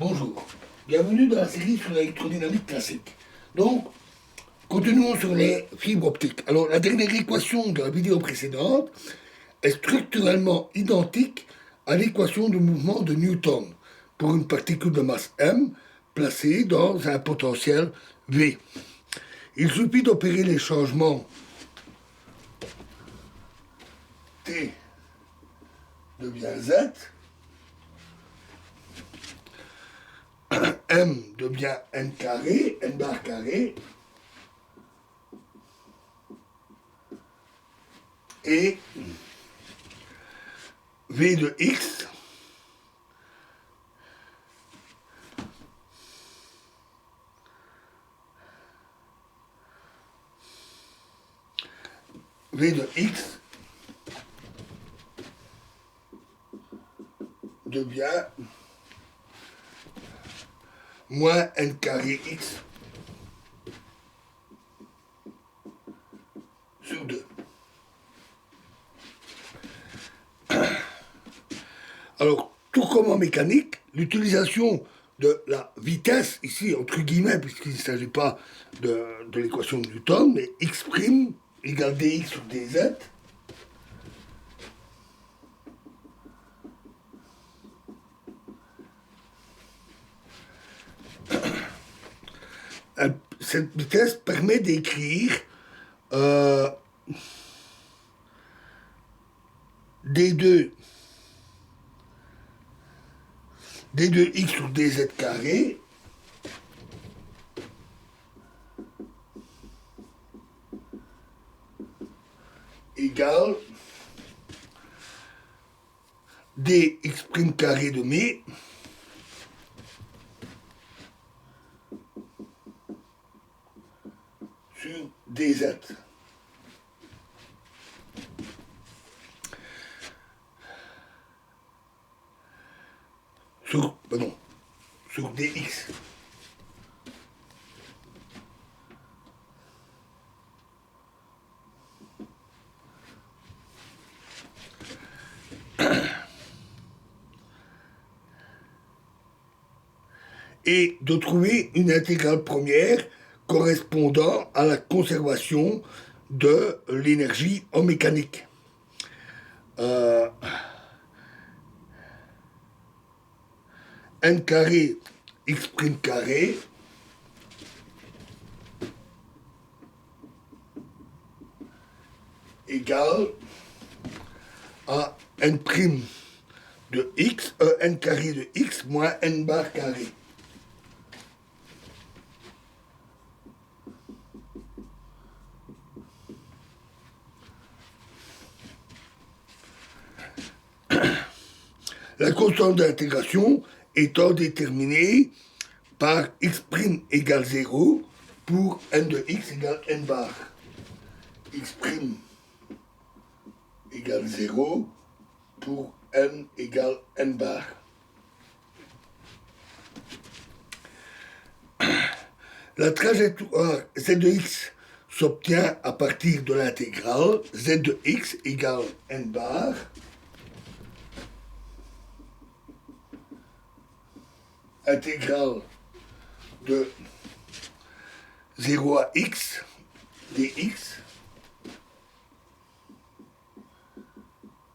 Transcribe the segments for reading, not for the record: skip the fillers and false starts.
Bonjour, bienvenue dans la série sur l'électrodynamique classique. Donc, continuons sur les fibres optiques. Alors, la dernière équation de la vidéo précédente est structurellement identique à l'équation de mouvement de Newton pour une particule de masse m placée dans un potentiel V. Il suffit d'opérer les changements T devient Z, M devient N carré, N bar carré, et V de X V de X devient moins N carré X sur 2. Alors, tout comme en mécanique, l'utilisation de la vitesse, ici entre guillemets, puisqu'il ne s'agit pas de l'équation de Newton, mais x' égale dx sur dz, cette vitesse permet d'écrire d2 x sur dz carré égale dx' carré demi sur dz. Sur dx. Et de trouver une intégrale première correspondant à la conservation de l'énergie en mécanique. N carré x' carré égale à n' de x, n carré de x moins n bar carré. La constante d'intégration étant déterminée par x' égale 0 pour n de x égale n bar. X' égale 0 pour n égale n bar. La trajectoire z de x s'obtient à partir de l'intégrale z de x égale n bar intégrale de 0 à x dx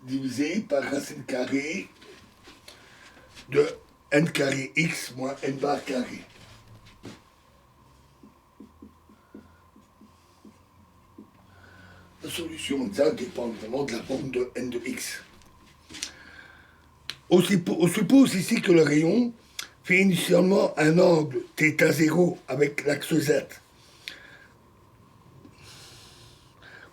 divisé par racine carrée de n carré x moins n bar carré. La solution exacte dépend évidemment de la forme de n de x. On suppose ici que le rayon fait initialement un angle θ0 avec l'axe z.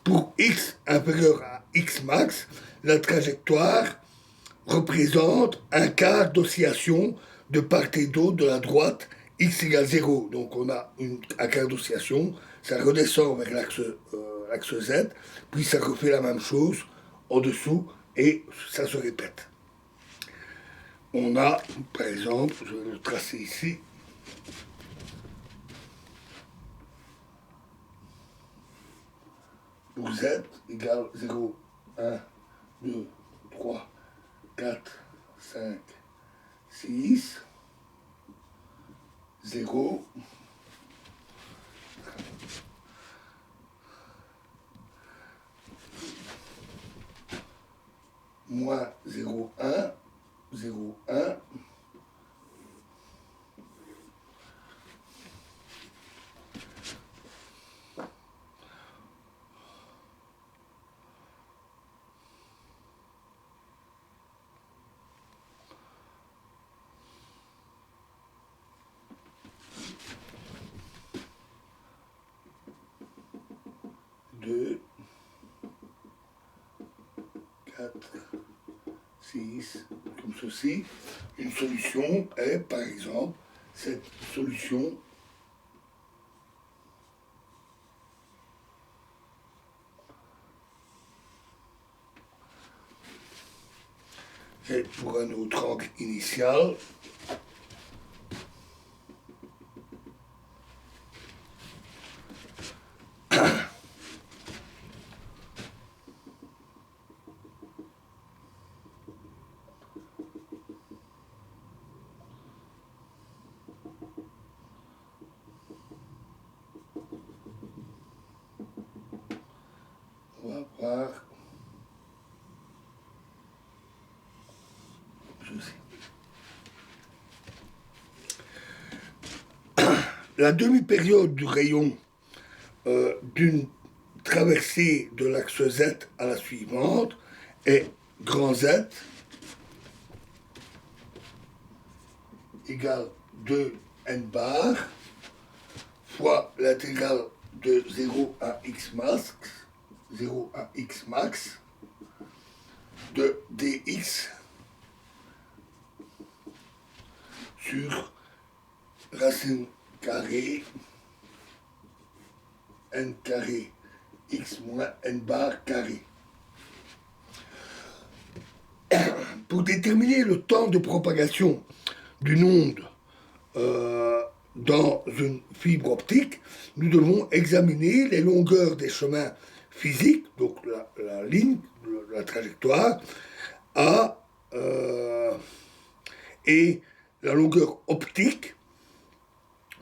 Pour x inférieur à x max, la trajectoire représente un quart d'oscillation de part et d'autre de la droite x égale 0. Donc on a un quart d'oscillation, ça redescend vers l'axe z, puis ça refait la même chose en dessous et ça se répète. On a, par exemple, je vais le tracer ici, pour z égale 0, 1, 2, 3, 4, 5, 6. 0, moins 0, 1, 0, 1, deux, 4, 6, comme ceci. Une solution est, par exemple, cette solution est pour un autre angle initial. On va voir ceci. La demi-période du rayon d'une traversée de l'axe Z à la suivante est grand Z égale 2 n bar fois l'intégrale de 0 à x max, 0 à x max de dx sur racine carrée n carré x moins n bar carré. Pour déterminer le temps de propagation d'une onde dans une fibre optique, nous devons examiner les longueurs des chemins physiques, donc la ligne, la trajectoire, et la longueur optique,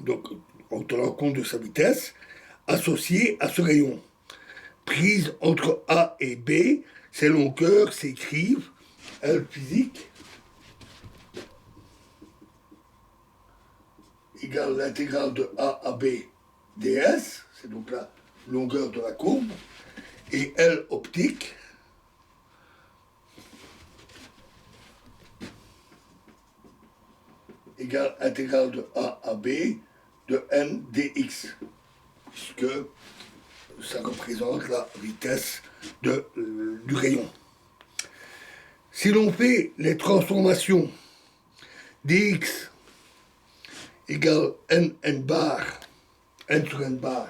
donc en tenant compte de sa vitesse, associée à ce rayon. Prise entre A et B, ces longueurs s'écrivent L physique égale l'intégrale de A à B ds, c'est donc la longueur de la courbe, et L optique égale intégrale de A à B de n dx, puisque ça représente la vitesse du rayon. Si l'on fait les transformations dx égale n bar, n sur n bar,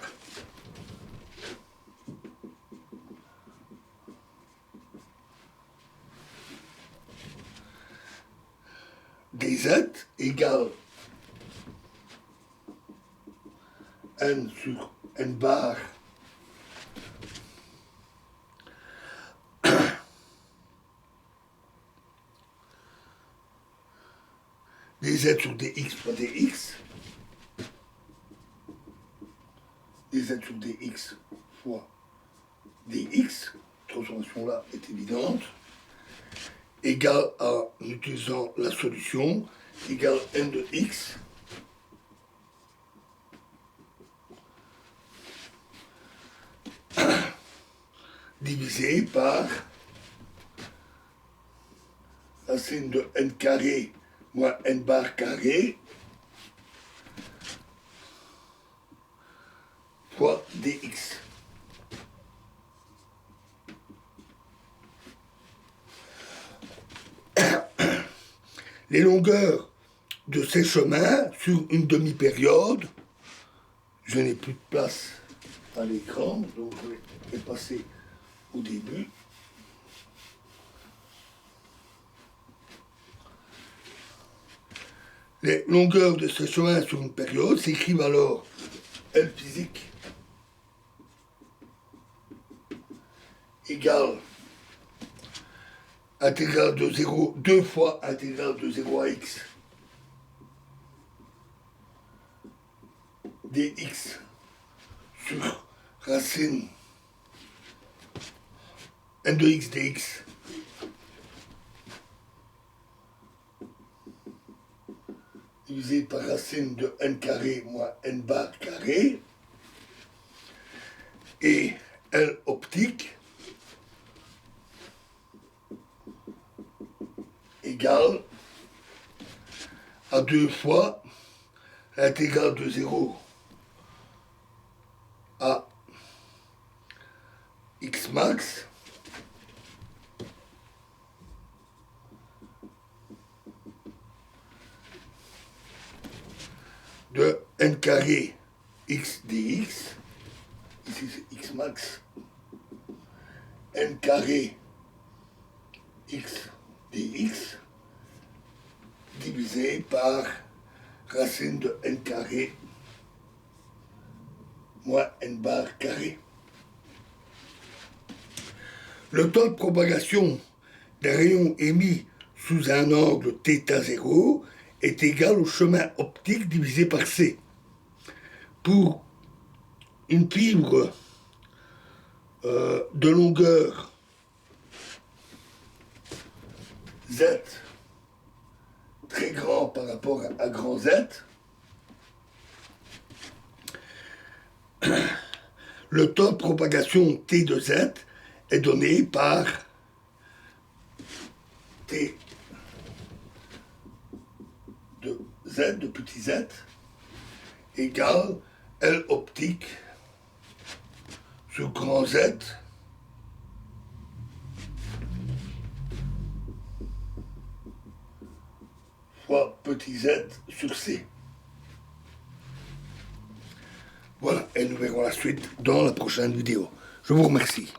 dz égale n sur n bar dz sur dx fois dx, dz sur dx fois dx, transformation là est évidente, égale à, en utilisant la solution, égale n de x divisé par racine de n carré moins n bar carré fois dx. Les longueurs de ces chemins sur une demi-période, je n'ai plus de place à l'écran, donc je vais passer au début. Les longueurs de ces chemins sur une période s'écrivent alors L physique égale intégrale de 0, 2 fois intégrale de 0 à x dx sur racine n de x dx divisé par racine de n carré moins n bar carré et L optique égale à 2 fois l'intégrale de 0 à x max de n carré x dx, ici c'est x max, n carré x dx divisé par racine de n carré moins n bar carré. Le temps de propagation d'un rayon émis sous un angle θ0 est égal au chemin optique divisé par c. Pour une fibre de longueur z très grand par rapport à grand Z, le temps de propagation T de Z est donné par T de Z, de petit z, égale L optique sur grand Z fois petit z sur C. Voilà, et nous verrons la suite dans la prochaine vidéo. Je vous remercie.